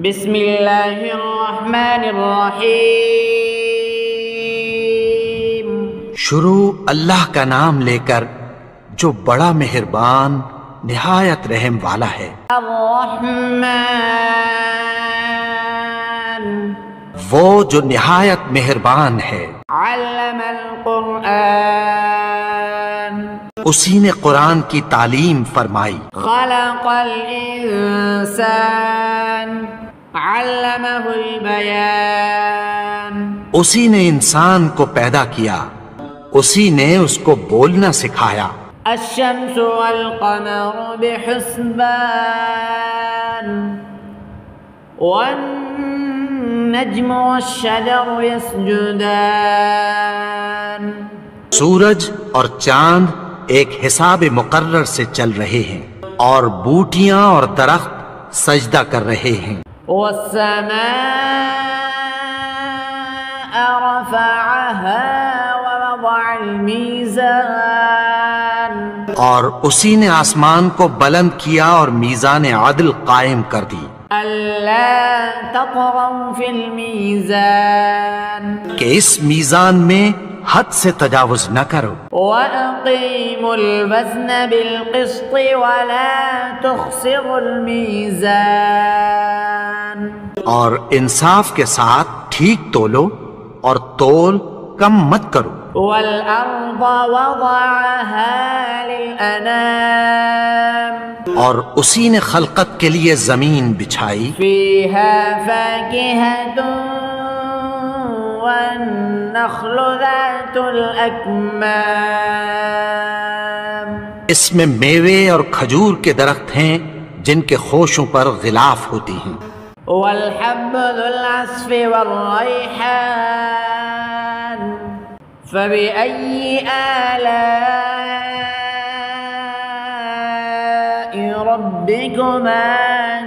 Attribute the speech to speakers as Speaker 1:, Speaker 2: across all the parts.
Speaker 1: بسم اللہ الرحمن الرحیم۔
Speaker 2: شروع اللہ کا نام لے کر جو بڑا مہربان نہایت رحم والا ہے۔
Speaker 1: الرحمن،
Speaker 2: وہ جو نہایت مہربان ہے۔
Speaker 1: علم القرآن،
Speaker 2: اسی نے قرآن کی تعلیم فرمائی۔
Speaker 1: خلق الانسان، علمہ البیان،
Speaker 2: اسی نے انسان کو پیدا کیا، اسی نے اس کو بولنا سکھایا۔
Speaker 1: الشمس والقمر بحسبان، والنجم والشجر يسجدان،
Speaker 2: سورج اور چاند ایک حساب مقرر سے چل رہے ہیں، اور بوٹیاں اور درخت سجدہ کر رہے ہیں۔
Speaker 1: والسماء رفعها ووضع الميزان،
Speaker 2: اور اسی نے آسمان کو بلند کیا اور میزان عدل قائم کر دی،
Speaker 1: ألا تطغوا في الميزان،
Speaker 2: کہ اس میزان میں حد سے تجاوز نہ کرو۔
Speaker 1: وأقيموا الوزن بالقسط ولا تخسروا الميزان،
Speaker 2: اور انصاف کے ساتھ ٹھیک تولو اور تول کم مت کرو۔
Speaker 1: والأرض وضعها للأنام،
Speaker 2: اور اسی نے خلقت کے لیے زمین بچھائی،
Speaker 1: فيها فاكهة والنخل ذات الأكمام،
Speaker 2: اس میں میوے اور کھجور کے درخت ہیں جن کے خوشوں پر غلاف ہوتی ہیں۔
Speaker 1: والحب ذو العصف والريحان، فبأي آلاء ربكما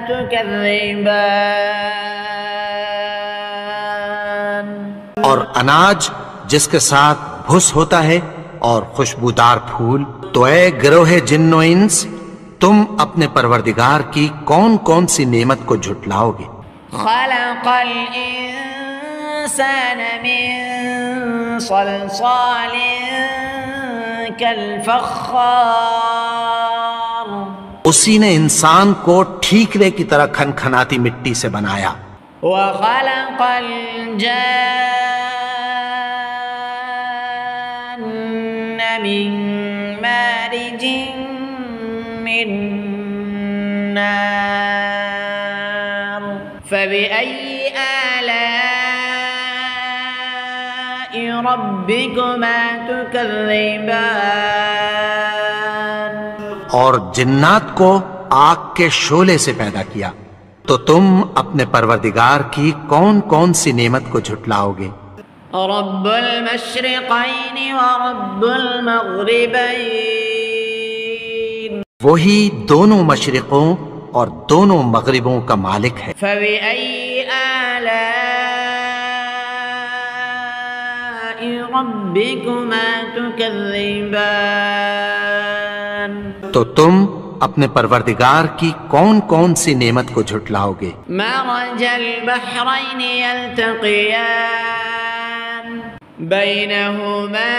Speaker 1: تكذبان،
Speaker 2: اور اناج جس کے ساتھ بھس ہوتا ہے اور خوشبودار پھول، تو اے گروہ جن و انس، تم اپنے پروردگار کی کون کون سی نعمت کو جھٹلاؤ گے؟
Speaker 1: خلق الإنسان من صلصال كالفخار،
Speaker 2: اسی نے انسان کو ٹھیکرے کی طرح کھنکھناتی مٹی سے بنایا۔
Speaker 1: وخلق الجان من مارج من نار، فبأي آلاء ربكما تكذبان،
Speaker 2: اور جنات کو آگ کے شعلے سے پیدا کیا، تو تم اپنے پروردگار کی کون کون سی نعمت کو جھٹلاؤ گے؟
Speaker 1: رب المشرقین ورب المغربین،
Speaker 2: وہی دونوں مشرقوں اور دونوں مغربوں کا مالک ہے۔
Speaker 1: فبأي آلاء ربكما تكذبان،
Speaker 3: تو تم اپنے پروردگار کی کون کون سی نعمت کو جھٹلاؤ گے؟
Speaker 1: مرج البحرین یلتقیان، بینہما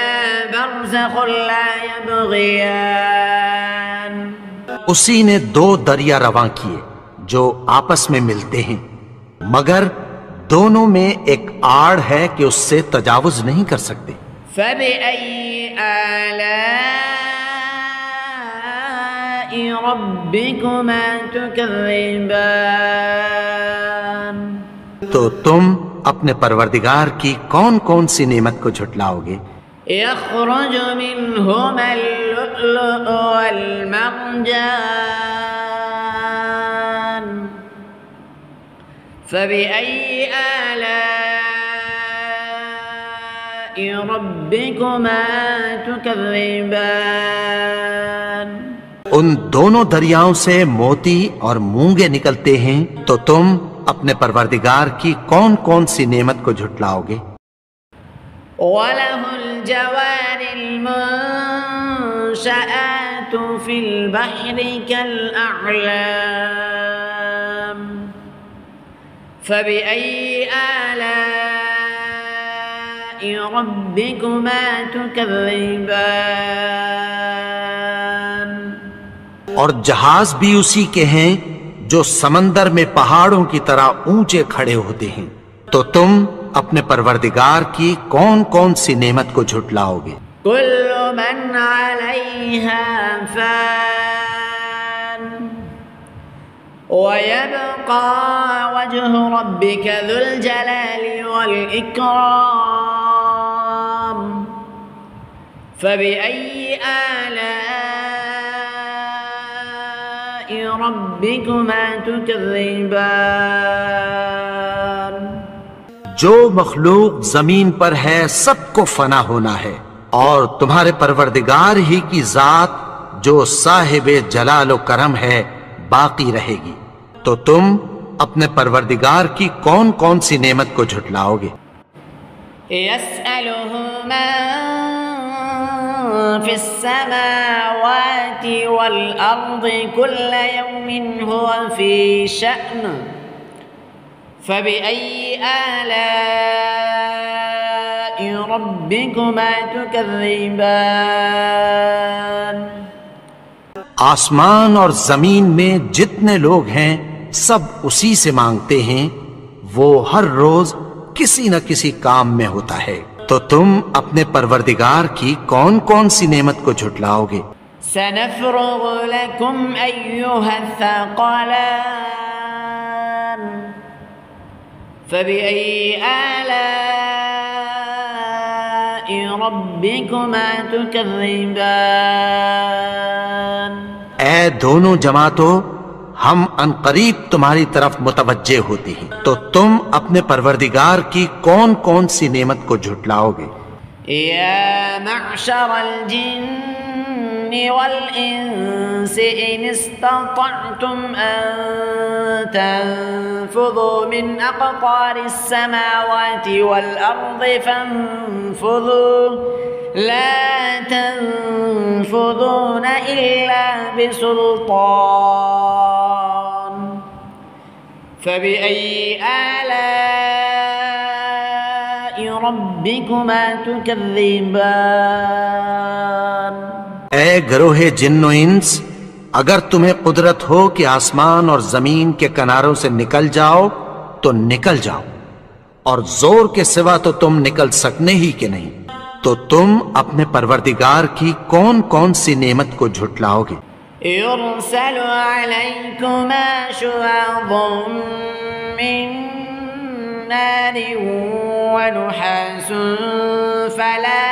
Speaker 1: برزخ لا یبغیان،
Speaker 2: اسی نے دو دریا رواں کیے جو آپس میں ملتے ہیں، مگر دونوں میں ایک آڑ ہے کہ اس سے تجاوز نہیں کر سکتے۔
Speaker 1: فبأي آلاء ربكما تكذبان،
Speaker 2: تو تم اپنے پروردگار کی کون کون سی نعمت کو جھٹلاؤ گے؟
Speaker 1: يخرج منهما اللؤلؤ والمرجان، فبأي آلاء ربكما تكذبان،
Speaker 2: ان دونوں دریاؤں سے موتی اور مونگے نکلتے ہیں، تو تم اپنے پروردگار کی کون کون سی نعمت کو جھٹلاؤ گے؟
Speaker 1: وَلَهُ الْجَوَارِ الْمُنشَآتُ فِي الْبَحْرِ كَالْأَعْلَامِ، فبأي آلاء ربكما تكذبان
Speaker 2: اور جہاز بھی اسی کے ہیں جو سمندر میں پہاڑوں کی طرح اونچے کھڑے ہوتے ہیں، تو تم اپنے پروردگار کی کون کون سی نعمت کو جھٹلاؤ گے؟
Speaker 1: كل من عليها فان ويبقى وجه ربك ذو الجلال والإكرام فبأي آلاء ربكما تكذبان
Speaker 2: جو مخلوق زمین پر ہے سب کو فنا ہونا ہے، اور تمہارے پروردگار ہی کی ذات جو صاحب جلال و کرم ہے باقی رہے گی، تو تم اپنے پروردگار کی کون کون سی نعمت کو جھٹلاؤ گے؟
Speaker 1: يسأله من في السماوات والأرض كل يوم هو في شأن فبأي آلاء ربكما تكذبان
Speaker 2: آسمان اور زمین میں جتنے لوگ ہیں سب اسی سے مانگتے ہیں، وہ ہر روز کسی نہ کسی کام میں ہوتا ہے، تو تم اپنے پروردگار کی کون کون سی نعمت کو جھٹلاؤ گے؟
Speaker 1: سنفرغ لكم أيها الثقلان فبأي آلاء ربكما تكذبان
Speaker 2: اے دونوں جماعتوں، ہم عنقریب تمہاری طرف متوجہ ہوتے ہیں، تو تم اپنے پروردگار کی کون کون سی نعمت کو جھٹلاؤ گے؟
Speaker 1: يا معشر الجن والإنس إن استطعتم أن تنفذوا من أقطار السماوات والأرض فانفذوا لا تنفذون إلا بسلطان فبأي آلاء ربكما تكذبان
Speaker 2: اے گروہ جن و انس، اگر تمہیں قدرت ہو کہ آسمان اور زمین کے کناروں سے نکل جاؤ تو نکل جاؤ، اور زور کے سوا تو تم نکل سکنے ہی کہ نہیں، تو تم اپنے پروردگار کی کون کون سی نعمت کو جھٹلاؤ گے؟
Speaker 1: يرسل عليكما شواظ من نار ونحاس فلا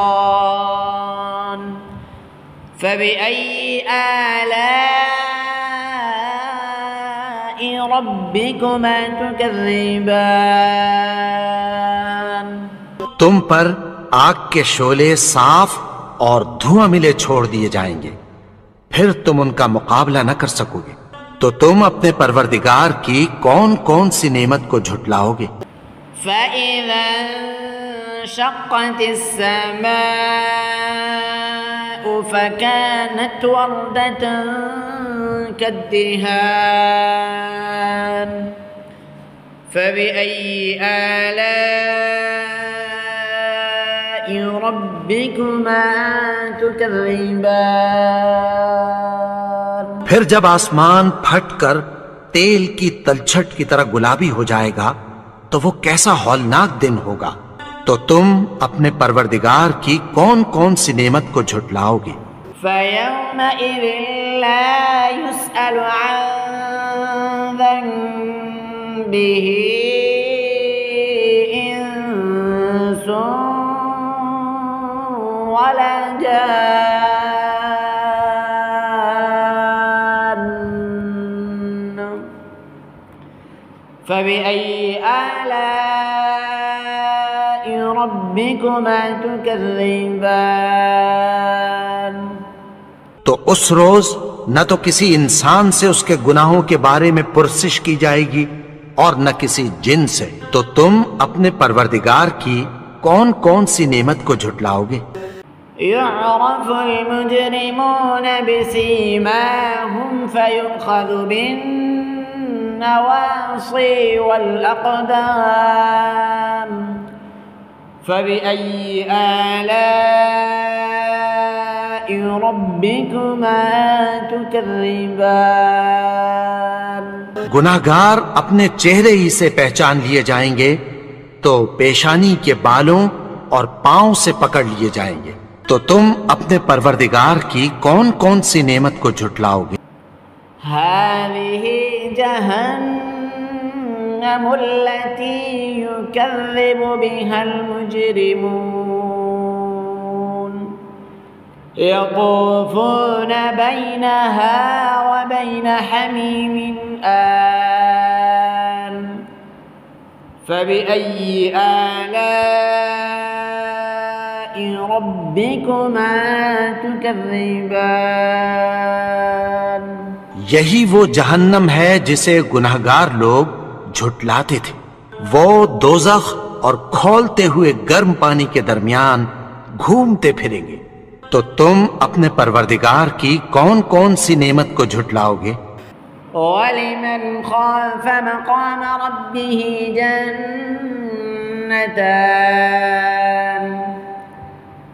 Speaker 1: تنتصران فبأي آلاء ربكما تكذبان
Speaker 2: تم پر آگ کے شعلے صاف اور دھواں ملے چھوڑ دیے جائیں گے، پھر تم ان کا مقابلہ نہ کر سکو گے، تو تم اپنے پروردگار کی کون کون سی نعمت کو جھٹلاؤ گے؟
Speaker 1: فَإِذَا انشَقَّتِ السَّمَاءُ فَكَانَتْ وَرْدَةً كَالدِّهَانِ فَبِأَيِّ آلَاءِ رَبِّكُمَا تُكَذِّبَانِ
Speaker 2: پھر جب آسمان پھٹ کر تیل کی تلچھٹ کی طرح گلابی ہو جائے گا تو وہ کیسا ہولناک دن ہوگا، تو تم اپنے پروردگار کی کون کون سی نعمت کو جھٹلاؤ گے؟
Speaker 1: فَيَوْمَئِذٍ لَا يُسْأَلُ عَنْ ذَنبِهِ إِنسٌ وَلَا جَانٌّ فَبِأَيِّ آلَاءِ رَبِّكُمَا تُكَذِّبَانِ
Speaker 2: تو اس روز نہ تو کسی انسان سے اس کے گناہوں کے بارے میں پرسش کی جائے گی اور نہ کسی جن سے، تو تم اپنے پروردگار کی کون کون سی نعمت کو جھٹلاؤ گے؟
Speaker 1: يعرف المجرمون بسيماهم فيؤخذ بالناصية النواصي والأقدام فبأي آلاء ربكما تكذبان
Speaker 2: گناہگار اپنے چہرے ہی سے پہچان لیے جائیں گے تو پیشانی کے بالوں اور پاؤں سے پکڑ لیے جائیں گے، تو تم اپنے پروردگار کی کون کون سی نعمت کو جھٹلاؤ گے؟
Speaker 1: هذه جهنم التي يكذب بها المجرمون يطوفون بينها وبين حميم آن فبأي آلاء ربكما تكذبان
Speaker 2: یہی وہ جہنم ہے جسے گناہگار لوگ جھٹلاتے تھے، وہ دوزخ اور کھولتے ہوئے گرم پانی کے درمیان گھومتے پھریں گے، تو تم اپنے پروردگار کی کون کون سی نعمت کو جھٹلاؤ گے؟
Speaker 1: وَلِمَنْ خَافَ مَقَامَ رَبِّهِ جَنَّتَانِ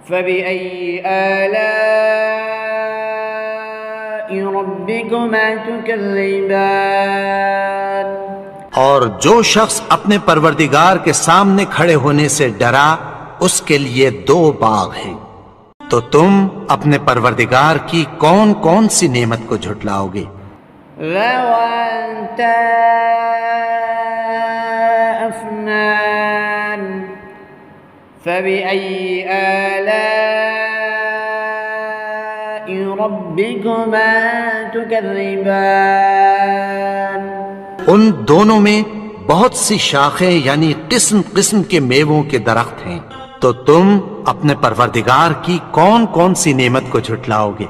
Speaker 1: فَبِأَيِّ آلَاءِ رَبِّكُمَا تُكَذِّبَانِ
Speaker 2: اور جو شخص اپنے پروردگار کے سامنے کھڑے ہونے سے ڈرا اس کے لیے 2 باغ ہیں، تو تم اپنے پروردگار کی کون کون سی نعمت کو جھٹلاؤ گے؟
Speaker 1: ذواتا أفنان فبأي آلاء ربكما تكذبان
Speaker 2: ان دونوں میں بہت سی شاخیں یعنی قسم قسم کے میووں کے درخت ہیں، تو تم اپنے پروردگار کی کون کون سی نعمت کو جھٹلاؤ گے؟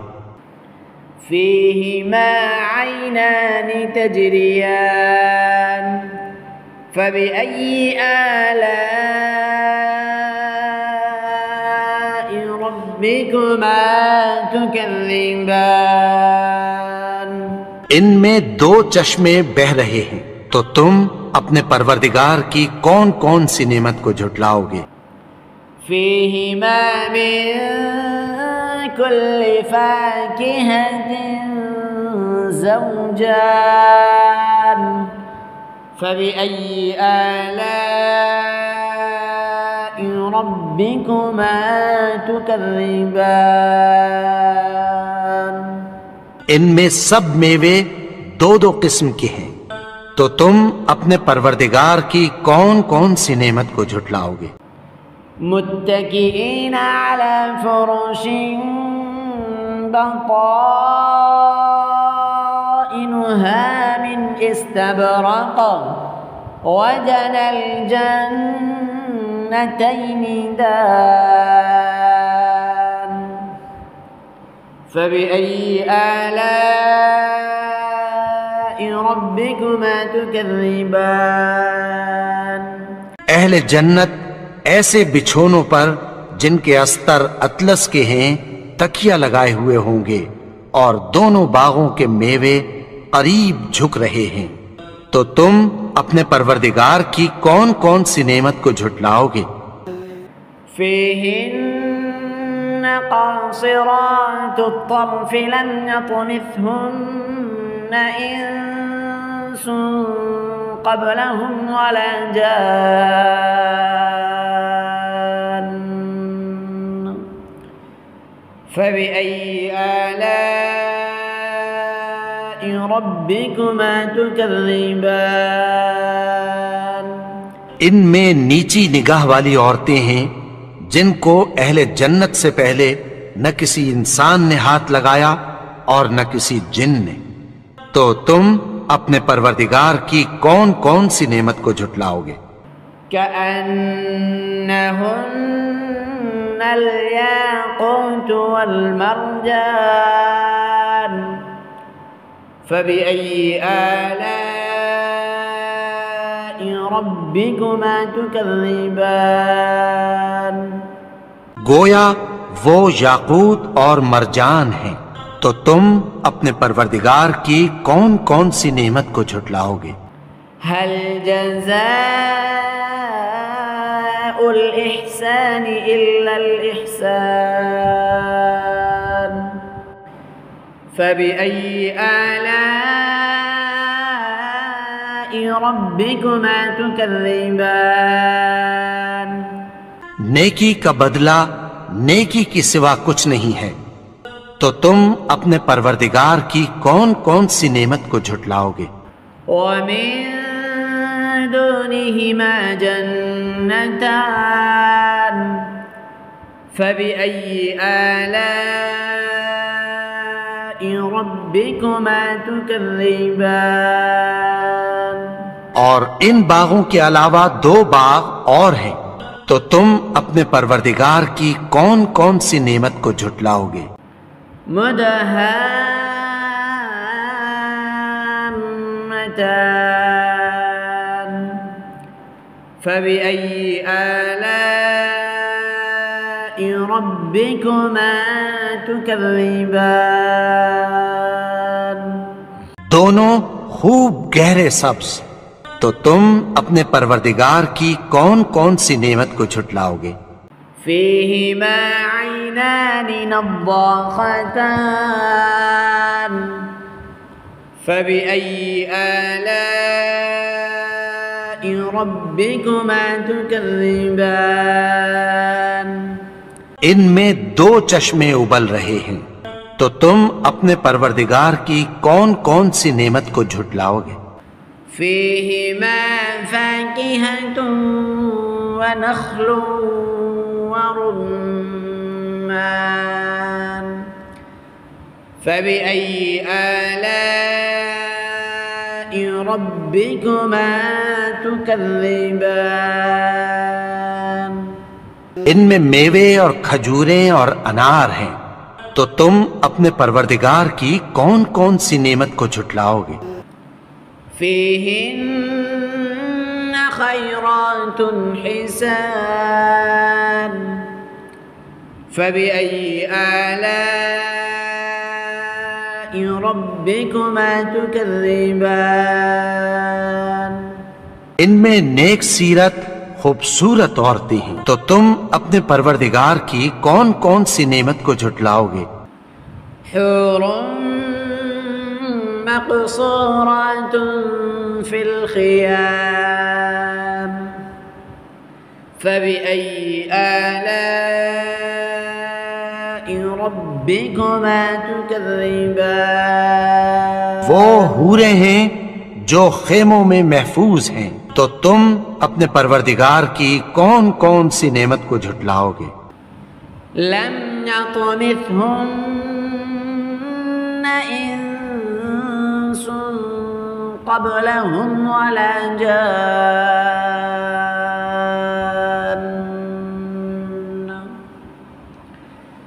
Speaker 1: فيهما عينان تجريان فبأي آلاء ربكما تكذبان
Speaker 2: ان میں 2 چشمے بہ رہے ہیں، تو تم اپنے پروردگار کی کون کون سی نعمت کو جھٹلاؤ گے؟
Speaker 1: فيهما من كل فاكهة زوجان فبأي آلاء ربكما تكذبان
Speaker 2: ان میں سب میوے 2 قسم کے ہیں، تو تم اپنے پروردگار کی کون کون سی نعمت کو جھٹلاؤ گے؟
Speaker 1: متكئين على فرش بطائنها من استبرق وجنى الجنتين دان فبأي آلاء ربكما تكذبان
Speaker 2: اہل جنت ایسے بچھونوں پر جن کے استر اطلس کے ہیں تکیہ لگائے ہوئے ہوں گے، اور دونوں باغوں کے میوے قریب جھک رہے ہیں، تو تم اپنے پروردگار کی کون کون سی نعمت کو جھٹلاؤ گے؟
Speaker 1: فيهن قاصرات الطرف لم يطمثهن إنس قبلهم ولا جان فبأي آلاء ربكما تكذبان
Speaker 2: ان میں نیچی نگاہ والی عورتیں ہیں جن کو اہل جنت سے پہلے نہ کسی انسان نے ہاتھ لگایا اور نہ کسی جن نے، تو تم اپنے پروردگار کی کون کون سی نعمت کو جھٹلاؤ گے؟
Speaker 1: كأنهن الياقوت والمرجان فبأي آلاء ربكما تكذبان
Speaker 2: گویا وہ یاقوت اور مرجان ہیں، تو تم اپنے پروردگار کی کون کون سی نعمت کو جھٹلاؤ گے؟
Speaker 1: هل جزاء الإحسان إلا الإحسان فبأي آلاء ربكما تكذبان؟
Speaker 2: نیکی کا بدلہ نیکی کی سوا کچھ نہیں ہے، تو تم اپنے پروردگار کی کون کون سی نعمت کو جھٹلاؤ گے؟
Speaker 1: ومن دونهما جنتان فبأي آلاء ربكما تكذبان؟
Speaker 2: اور ان باغوں کے علاوہ 2 باغ اور ہیں، تو تم اپنے پروردگار کی کون کون سی نعمت کو جھٹلاؤ گے؟
Speaker 1: مدهامتان فبأي آلاء ربكما تكذبان؟
Speaker 2: دونوں خوب گہرے سبز، تو تم اپنے پروردگار کی کون کون سی نعمت کو جھٹلاؤ گے؟
Speaker 1: فيهما عينان نضاختان فبأي آلاء ربكما تكذبان؟
Speaker 2: ان میں 2 چشمے ابل رہے ہیں، تو تم اپنے پروردگار کی کون کون سی نعمت کو جھٹلاؤ گے؟
Speaker 1: فيهما فاكهة ونخل ورمان فبأي آلاء ربكما تكذبان؟
Speaker 2: ان میں میوے اور کھجوریں اور انار ہیں، تو تم اپنے پروردگار کی کون کون سی نعمت کو جھٹلاؤ گے؟
Speaker 1: فيهن خيرات حسان فبأي آلاء ربكما تكذبان؟
Speaker 2: ان میں نیک سیرت خوبصورت عورتیں ہیں، تو تم اپنے پروردگار کی کون کون سی نعمت کو جھٹلاؤ گے؟
Speaker 1: حور مقصورات في الخيام فبأي آلاء ربكما تكذبان؟
Speaker 2: وہ حوریں ہیں جو خیموں میں محفوظ ہیں، تو تم اپنے پروردگار کی کون کون سی نعمت کو جھٹلاؤ گے؟
Speaker 1: لم يطمثهن إنس قبلهم ولا جان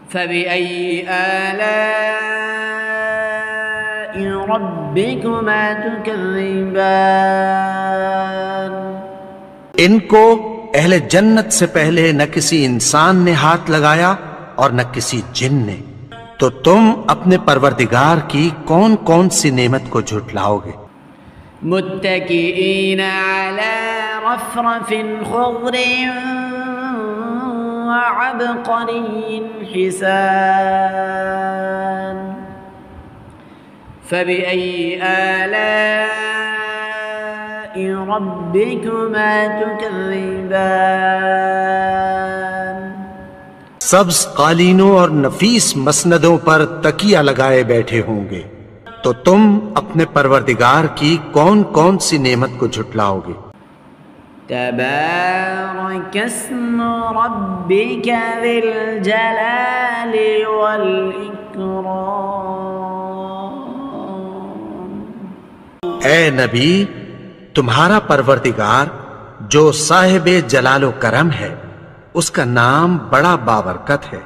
Speaker 1: فبأي آلاء ربكما تكذبان؟
Speaker 2: ان کو اہل جنت سے پہلے نہ کسی انسان نے ہاتھ لگایا اور نہ کسی جن نے، تو تم اپنے پروردگار کی کون کون سی نعمت کو جھٹلاؤ گے؟
Speaker 1: متكئين على رفرف خضر وعبقري حسان فبأي آلاء ربكما تكذبان؟
Speaker 2: سبز قالینوں اور نفیس مسندوں پر تکیہ لگائے بیٹھے ہوں گے، تو تم اپنے پروردگار کی کون کون سی نعمت کو جھٹلاؤ گے؟
Speaker 1: تبارك اسم ربك ذي الجلال والإكرام؟
Speaker 2: اے نبی، تمہارا پروردگار جو صاحب جلال و کرم ہے، اس کا نام بڑا بابرکت ہے۔